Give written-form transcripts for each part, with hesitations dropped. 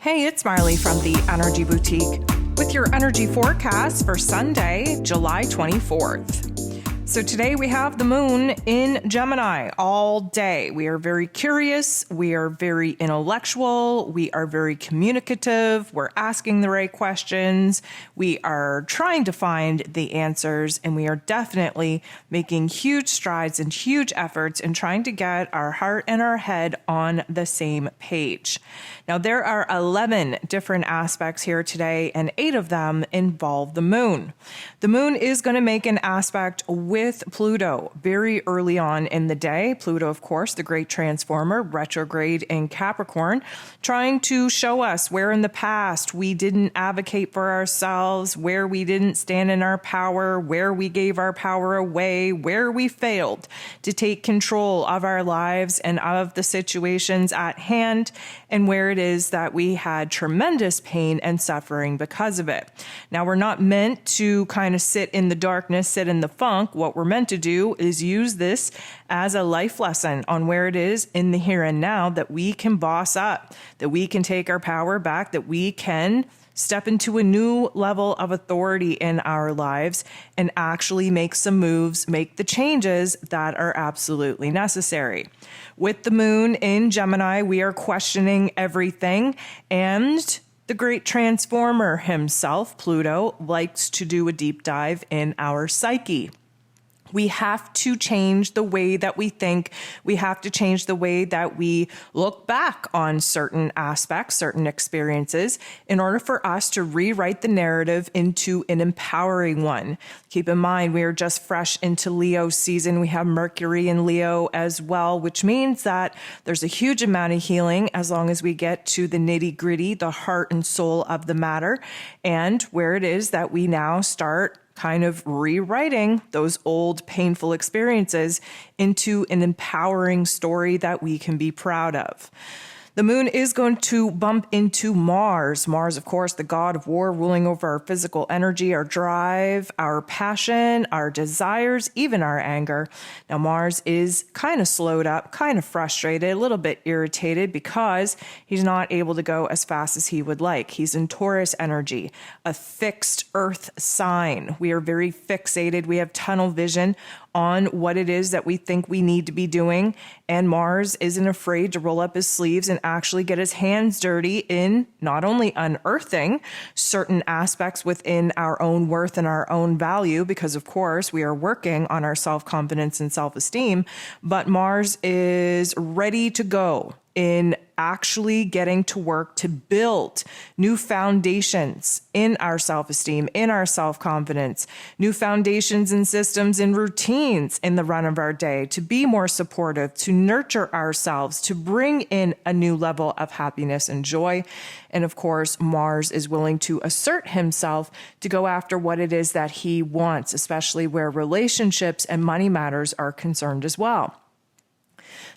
Hey, it's Marley from the Energy Boutique with your energy forecast for Sunday, July 24th. So today we have the moon in Gemini all day. We are very curious. We are very intellectual. We are very communicative. We're asking the right questions. We are trying to find the answers, and we are definitely making huge strides and huge efforts in trying to get our heart and our head on the same page. Now, there are 11 different aspects here today, and 8 of them involve the moon. The moon is going to make an aspect with Pluto very early on in the day. Pluto, of course, the great transformer, retrograde in Capricorn, trying to show us where in the past we didn't advocate for ourselves, where we didn't stand in our power, where we gave our power away, where we failed to take control of our lives and of the situations at hand, and where it is that we had tremendous pain and suffering because of it. Now, we're not meant to kind of sit in the darkness, sit in the funk. What we're meant to do is use this as a life lesson on where it is in the here and now that we can boss up, that we can take our power back, that we can step into a new level of authority in our lives and actually make some moves, make the changes that are absolutely necessary. With the moon in Gemini, we are questioning everything, and the great transformer himself, Pluto, likes to do a deep dive in our psyche. We have to change the way that we think. We have to change the way that we look back on certain aspects, certain experiences, in order for us to rewrite the narrative into an empowering one. Keep in mind, we are just fresh into Leo season. We have Mercury in Leo as well, which means that there's a huge amount of healing as long as we get to the nitty-gritty, the heart and soul of the matter, and where it is that we now start kind of rewriting those old painful experiences into an empowering story that we can be proud of. The moon is going to bump into Mars. Mars, of course, the god of war, ruling over our physical energy, our drive, our passion, our desires, even our anger. Now, Mars is kind of slowed up, kind of frustrated, a little bit irritated because he's not able to go as fast as he would like. He's in Taurus energy, a fixed earth sign. We are very fixated. We have tunnel vision on what it is that we think we need to be doing. And Mars isn't afraid to roll up his sleeves and actually get his hands dirty in not only unearthing certain aspects within our own worth and our own value, because of course we are working on our self-confidence and self-esteem, but Mars is ready to go in actually getting to work to build new foundations in our self-esteem, in our self-confidence, new foundations and systems and routines in the run of our day, to be more supportive, to nurture ourselves, to bring in a new level of happiness and joy. And of course, Mars is willing to assert himself to go after what it is that he wants, especially where relationships and money matters are concerned as well.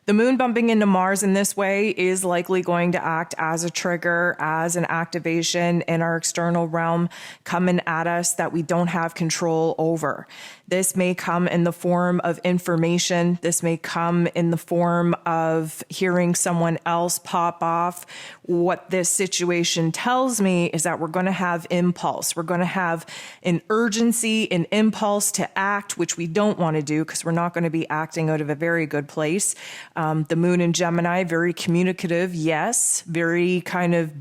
The moon bumping into Mars in this way is likely going to act as a trigger, as an activation in our external realm coming at us that we don't have control over. This may come in the form of information. This may come in the form of hearing someone else pop off. What this situation tells me is that we're going to have impulse. We're going to have an urgency, an impulse to act, which we don't want to do because we're not going to be acting out of a very good place. The moon in Gemini, very communicative, yes. Very kind of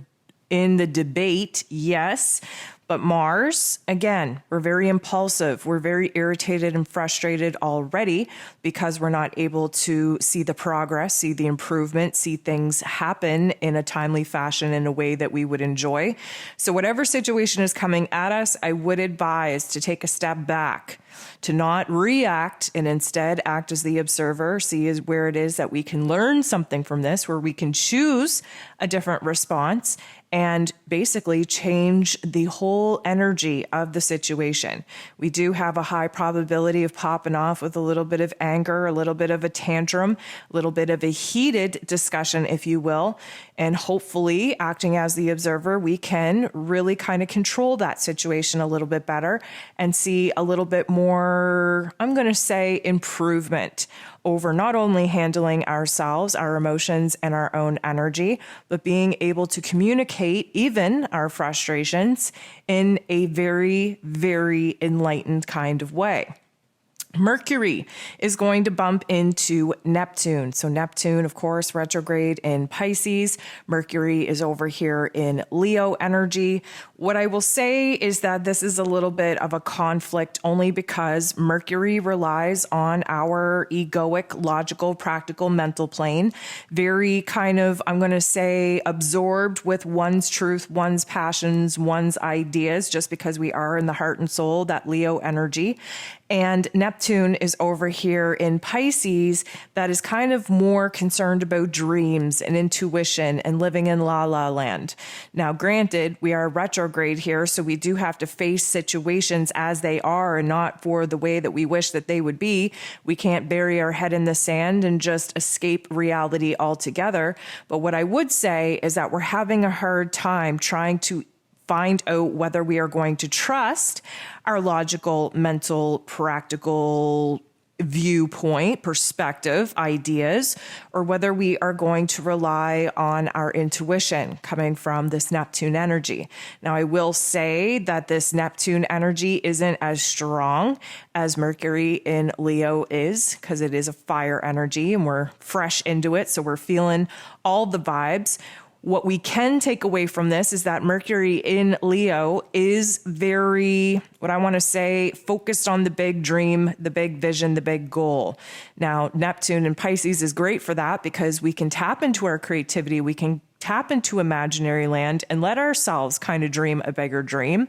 in the debate, yes. But Mars, again, we're very impulsive. We're very irritated and frustrated already because we're not able to see the progress, see the improvement, see things happen in a timely fashion in a way that we would enjoy. So whatever situation is coming at us, I would advise to take a step back, to not react and instead act as the observer, see is where it is that we can learn something from this, where we can choose a different response and basically change the whole energy of the situation. We do have a high probability of popping off with a little bit of anger, a little bit of a tantrum, a little bit of a heated discussion, if you will. And hopefully, acting as the observer, we can really kind of control that situation a little bit better and see a little bit more, I'm going to say, improvement over not only handling ourselves, our emotions, and our own energy, but being able to communicate even our frustrations in a very, very enlightened kind of way. Mercury is going to bump into Neptune. So Neptune, of course, retrograde in Pisces. Mercury is over here in Leo energy. What I will say is that this is a little bit of a conflict only because Mercury relies on our egoic, logical, practical, mental plane. Very kind of, I'm going to say, absorbed with one's truth, one's passions, one's ideas, just because we are in the heart and soul, that Leo energy. And Neptune is over here in Pisces, that is kind of more concerned about dreams and intuition and living in la la land. Now, granted, we are retrograde here, so we do have to face situations as they are and not for the way that we wish that they would be. We can't bury our head in the sand and just escape reality altogether. But what I would say is that we're having a hard time trying to find out whether we are going to trust our logical, mental, practical viewpoint, perspective, ideas, or whether we are going to rely on our intuition coming from this Neptune energy. Now, I will say that this Neptune energy isn't as strong as Mercury in Leo is, because it is a fire energy and we're fresh into it. So we're feeling all the vibes. What we can take away from this is that Mercury in Leo is very, what I want to say, focused on the big dream, the big vision, the big goal. Now, Neptune in Pisces is great for that because we can tap into our creativity. We can tap into imaginary land and let ourselves kind of dream a bigger dream.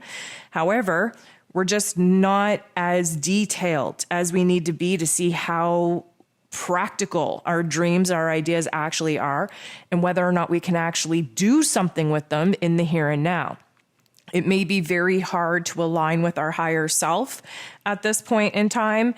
However, we're just not as detailed as we need to be to see how practical our dreams, our ideas actually are, and whether or not we can actually do something with them in the here and now. It may be very hard to align with our higher self at this point in time.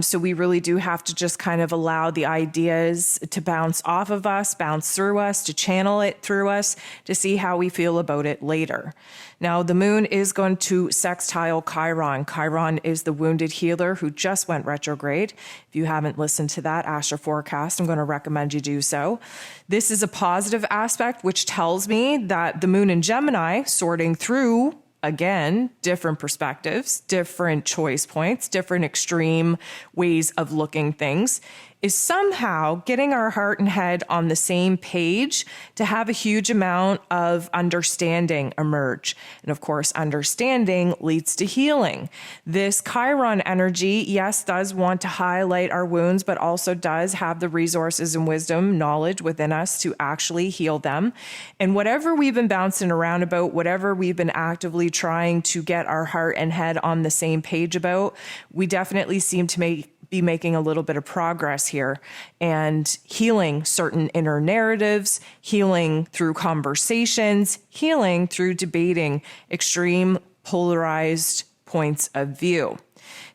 So we really do have to just kind of allow the ideas to bounce off of us, bounce through us, to channel it through us, to see how we feel about it later. Now, the moon is going to sextile Chiron. Chiron is the wounded healer who just went retrograde. If you haven't listened to that astro forecast, I'm going to recommend you do so. This is a positive aspect, which tells me that the moon in Gemini, sorting through, again, different perspectives, different choice points, different extreme ways of looking things, is somehow getting our heart and head on the same page to have a huge amount of understanding emerge. And of course, understanding leads to healing. This Chiron energy, yes, does want to highlight our wounds, but also does have the resources and wisdom, knowledge within us to actually heal them. And whatever we've been bouncing around about, whatever we've been actively trying to get our heart and head on the same page about, we definitely seem to be making a little bit of progress here and healing certain inner narratives, healing through conversations, healing through debating extreme polarized points of view.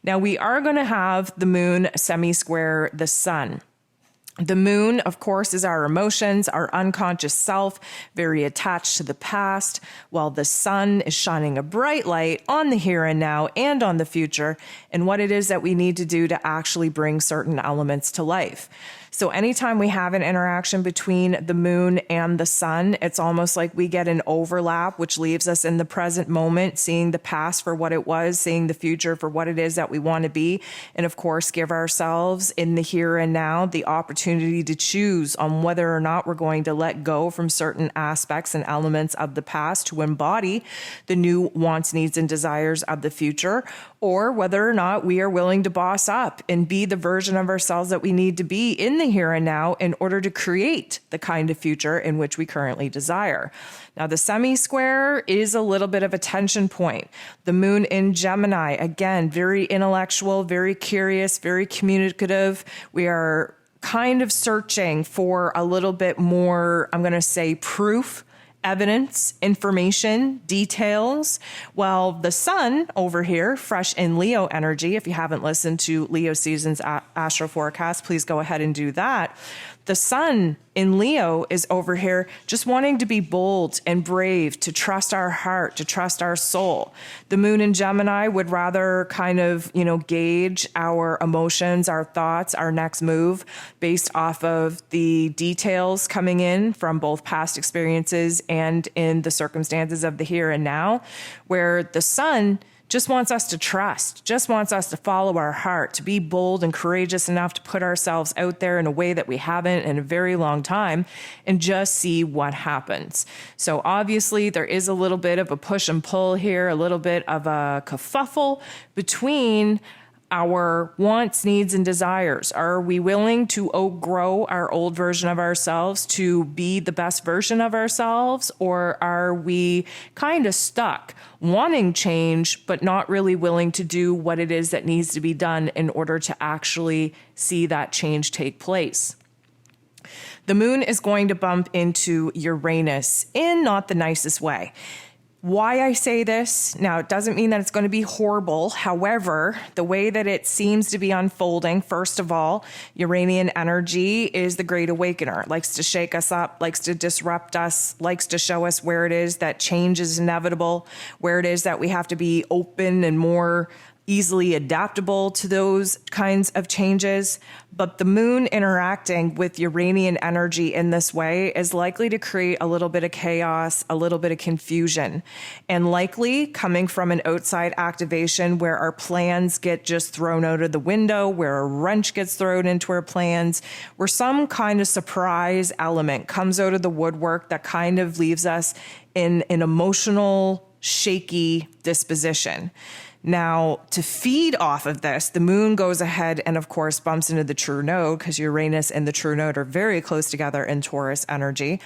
Now, we are going to have the moon semi-square the sun. The moon, of course, is our emotions, our unconscious self, very attached to the past, while the sun is shining a bright light on the here and now and on the future and what it is that we need to do to actually bring certain elements to life. So anytime we have an interaction between the moon and the sun, it's almost like we get an overlap, which leaves us in the present moment, seeing the past for what it was, seeing the future for what it is that we want to be. And of course, give ourselves in the here and now the opportunity to choose on whether or not we're going to let go from certain aspects and elements of the past to embody the new wants, needs, and desires of the future, or whether or not we are willing to boss up and be the version of ourselves that we need to be in the here and now in order to create the kind of future in which we currently desire. Now, the semi-square is a little bit of a tension point. The moon in Gemini, again, very intellectual, very curious, very communicative. We are kind of searching for a little bit more, I'm going to say, proof, evidence, information, details. While the sun over here, fresh in Leo energy, if you haven't listened to Leo season's astro forecast, please go ahead and do that. The sun in Leo is over here just wanting to be bold and brave, to trust our heart, to trust our soul. The moon in Gemini would rather kind of, gauge our emotions, our thoughts, our next move based off of the details coming in from both past experiences and in the circumstances of the here and now, where the sun just wants us to trust, just wants us to follow our heart, to be bold and courageous enough to put ourselves out there in a way that we haven't in a very long time and just see what happens. So obviously there is a little bit of a push and pull here, a little bit of a kerfuffle between our wants, needs, and desires. Are we willing to outgrow our old version of ourselves to be the best version of ourselves? Or are we kind of stuck wanting change, but not really willing to do what it is that needs to be done in order to actually see that change take place? The moon is going to bump into Uranus in not the nicest way. Why I say this, now it doesn't mean that it's going to be horrible. However, the way that it seems to be unfolding, first of all, Uranian energy is the great awakener, likes to shake us up, likes to disrupt us, likes to show us where it is that change is inevitable, where it is that we have to be open and more easily adaptable to those kinds of changes. But the moon interacting with Uranian energy in this way is likely to create a little bit of chaos, a little bit of confusion, and likely coming from an outside activation where our plans get just thrown out of the window, where a wrench gets thrown into our plans, where some kind of surprise element comes out of the woodwork that kind of leaves us in an emotional, shaky disposition. Now, to feed off of this, the moon goes ahead and, of course, bumps into the true node, because Uranus and the true node are very close together in Taurus energy.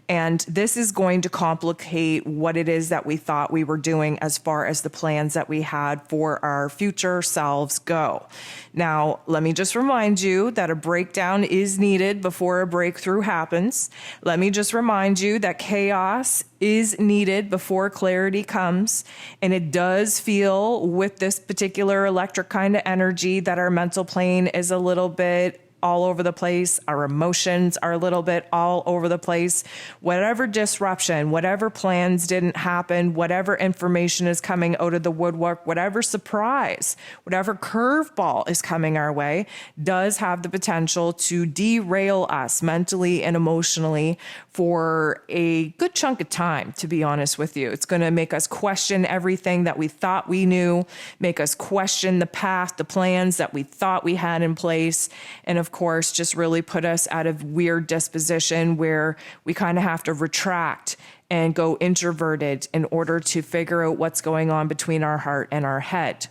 And this is going to complicate what it is that we thought we were doing as far as the plans that we had for our future selves go. Now, let me just remind you that a breakdown is needed before a breakthrough happens. Let me just remind you that chaos is needed before clarity comes. And it does feel with this particular electric kind of energy that our mental plane is a little bit all over the place. Our emotions are a little bit all over the place. Whatever disruption, whatever plans didn't happen, whatever information is coming out of the woodwork, whatever surprise, whatever curveball is coming our way does have the potential to derail us mentally and emotionally for a good chunk of time, to be honest with you. It's going to make us question everything that we thought we knew, make us question the path, the plans that we thought we had in place, and of course, just really put us out of weird disposition where we kind of have to retract and go introverted in order to figure out what's going on between our heart and our head.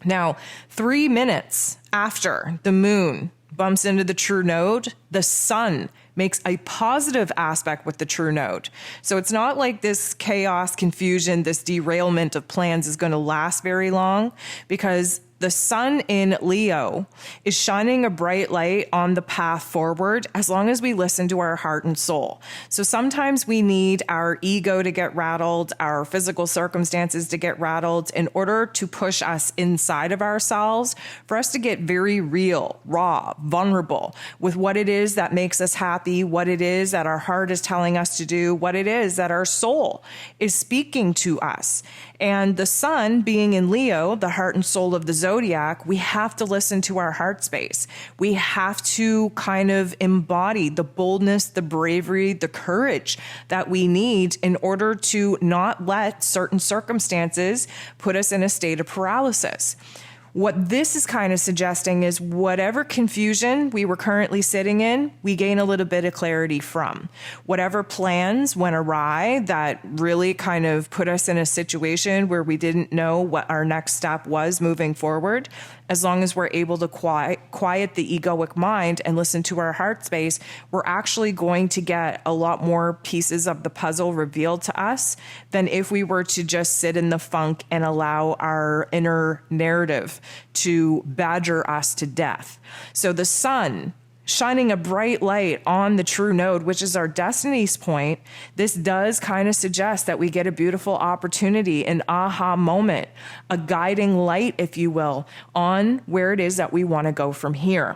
Now, 3 minutes after the moon bumps into the true node, the sun makes a positive aspect with the true node. So it's not like this chaos, confusion, this derailment of plans is going to last very long, because the sun in Leo is shining a bright light on the path forward as long as we listen to our heart and soul. So sometimes we need our ego to get rattled, our physical circumstances to get rattled in order to push us inside of ourselves, for us to get very real, raw, vulnerable with what it is that makes us happy, what it is that our heart is telling us to do, what it is that our soul is speaking to us. And the sun being in Leo, the heart and soul of the zodiac, we have to listen to our heart space. We have to kind of embody the boldness, the bravery, the courage that we need in order to not let certain circumstances put us in a state of paralysis. What this is kind of suggesting is whatever confusion we were currently sitting in, we gain a little bit of clarity from. Whatever plans went awry that really kind of put us in a situation where we didn't know what our next step was moving forward, as long as we're able to quiet the egoic mind and listen to our heart space, we're actually going to get a lot more pieces of the puzzle revealed to us than if we were to just sit in the funk and allow our inner narrative to badger us to death. So the sun shining a bright light on the true node, which is our destiny's point, this does kind of suggest that we get a beautiful opportunity, an aha moment, a guiding light, if you will, on where it is that we want to go from here.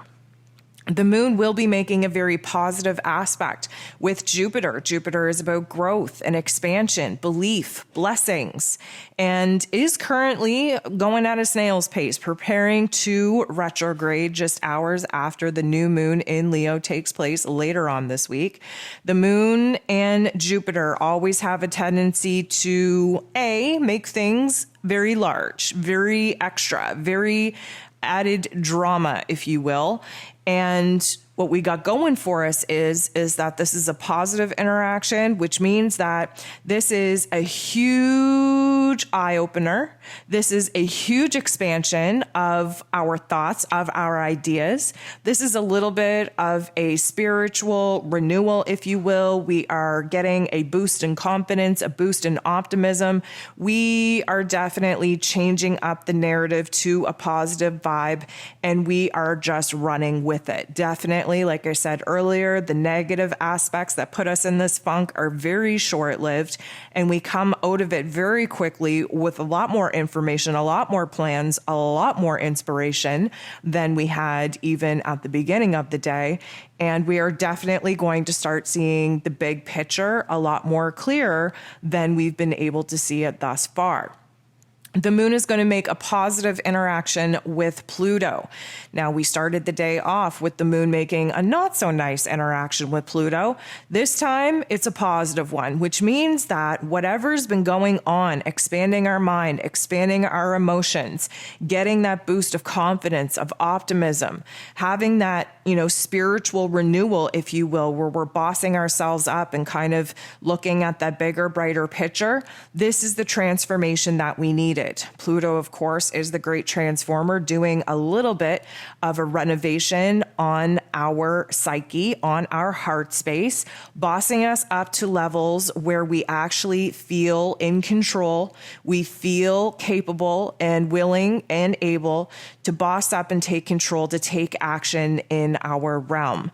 The moon will be making a very positive aspect with Jupiter. Jupiter is about growth and expansion, belief, blessings, and is currently going at a snail's pace, preparing to retrograde just hours after the new moon in Leo takes place later on this week. The moon and Jupiter always have a tendency to make things very large, very extra, very added drama, if you will. And what we got going for us is that this is a positive interaction, which means that this is a huge eye opener. This is a huge expansion of our thoughts, of our ideas. This is a little bit of a spiritual renewal, if you will. We are getting a boost in confidence, a boost in optimism. We are definitely changing up the narrative to a positive vibe, and we are just running with it. Definitely, like I said earlier, the negative aspects that put us in this funk are very short-lived, and we come out of it very quickly with a lot more information, a lot more plans, a lot more inspiration than we had even at the beginning of the day. And we are definitely going to start seeing the big picture a lot more clear than we've been able to see it thus far. The moon is going to make a positive interaction with Pluto. Now, we started the day off with the moon making a not so nice interaction with Pluto. This time, it's a positive one, which means that whatever's been going on, expanding our mind, expanding our emotions, getting that boost of confidence, of optimism, having that, spiritual renewal, if you will, where we're bossing ourselves up and kind of looking at that bigger, brighter picture. This is the transformation that we needed. Pluto, of course, is the great transformer, doing a little bit of a renovation on our psyche, on our heart space, bossing us up to levels where we actually feel in control. We feel capable and willing and able to boss up and take control, to take action in our realm.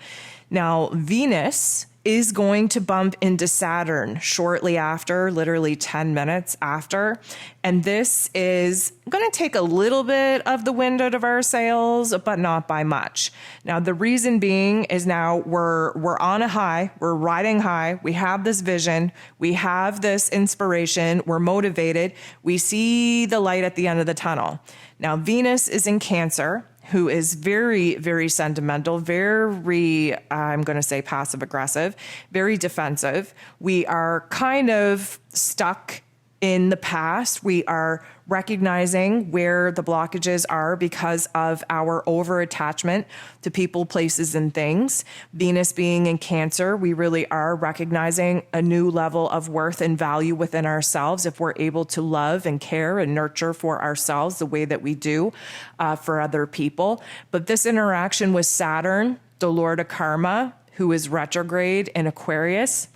Now, Venus is going to bump into Saturn shortly after, literally 10 minutes after. And this is going to take a little bit of the wind out of our sails, but not by much. Now, the reason being is now we're on a high, we're riding high, we have this vision, we have this inspiration, we're motivated, we see the light at the end of the tunnel. Now, Venus is in Cancer, who is very, very sentimental, very, I'm going to say passive aggressive, very defensive. We are kind of stuck in the past. We are recognizing where the blockages are because of our over-attachment to people, places, and things. Venus being in Cancer, we really are recognizing a new level of worth and value within ourselves if we're able to love and care and nurture for ourselves the way that we do for other people. But this interaction with Saturn, the Lord of Karma, who is retrograde in Aquarius,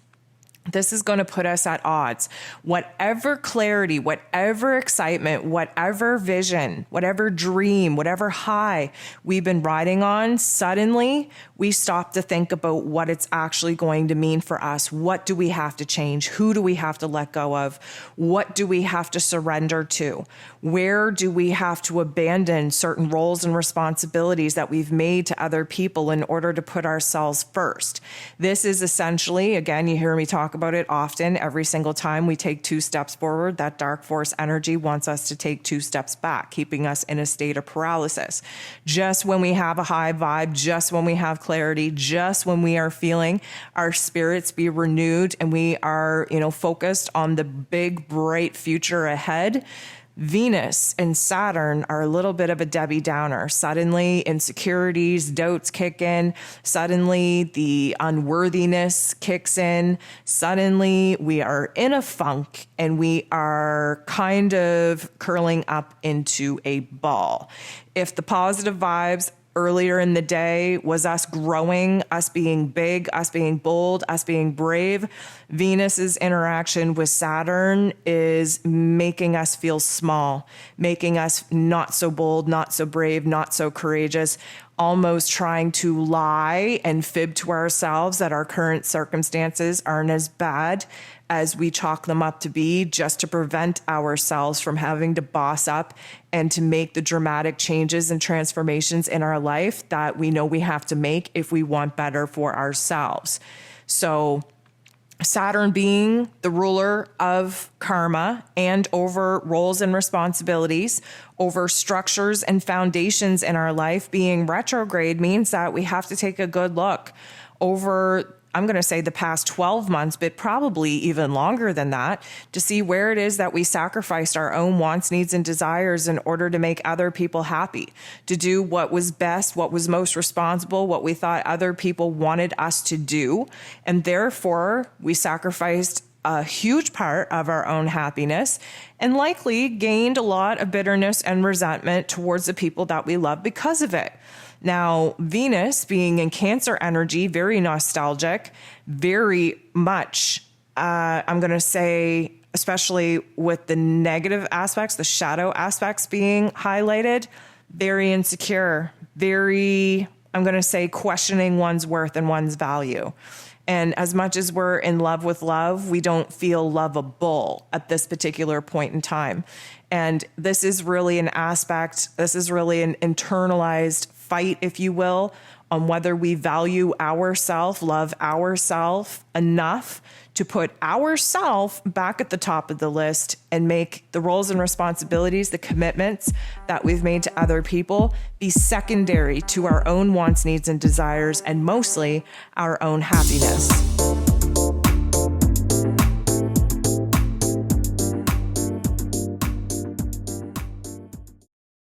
this is going to put us at odds. Whatever clarity, whatever excitement, whatever vision, whatever dream, whatever high we've been riding on, suddenly we stop to think about what it's actually going to mean for us. What do we have to change? Who do we have to let go of? What do we have to surrender to? Where do we have to abandon certain roles and responsibilities that we've made to other people in order to put ourselves first? This is essentially, again, you hear me talk about it often, every single time we take 2 steps forward, that dark force energy wants us to take 2 steps back, keeping us in a state of paralysis. Just when we have a high vibe, just when we have clarity, just when we are feeling our spirits be renewed and we are, focused on the big, bright future ahead, Venus and Saturn are a little bit of a Debbie Downer. Suddenly, insecurities, doubts kick in. Suddenly, the unworthiness kicks in. Suddenly, we are in a funk and we are kind of curling up into a ball. If the positive vibes earlier in the day was us growing, us being big, us being bold, us being brave, Venus's interaction with Saturn is making us feel small, making us not so bold, not so brave, not so courageous, almost trying to lie and fib to ourselves that our current circumstances aren't as bad as we chalk them up to be, just to prevent ourselves from having to boss up and to make the dramatic changes and transformations in our life that we know we have to make if we want better for ourselves. So Saturn being the ruler of karma and over roles and responsibilities, over structures and foundations in our life, being retrograde means that we have to take a good look over, I'm going to say, the past 12 months, but probably even longer than that, to see where it is that we sacrificed our own wants, needs, and desires in order to make other people happy, to do what was best, what was most responsible, what we thought other people wanted us to do. And therefore, we sacrificed a huge part of our own happiness and likely gained a lot of bitterness and resentment towards the people that we love because of it. Now, Venus being in Cancer energy, very nostalgic, very much, I'm going to say, especially with the negative aspects, the shadow aspects being highlighted, very insecure, very, I'm going to say, questioning one's worth and one's value. And as much as we're in love with love, we don't feel lovable at this particular point in time. And this is really an aspect, this is really an internalized fight, if you will, on whether we value ourself, love ourself enough to put ourself back at the top of the list and make the roles and responsibilities, the commitments that we've made to other people be secondary to our own wants, needs, and desires, and mostly our own happiness.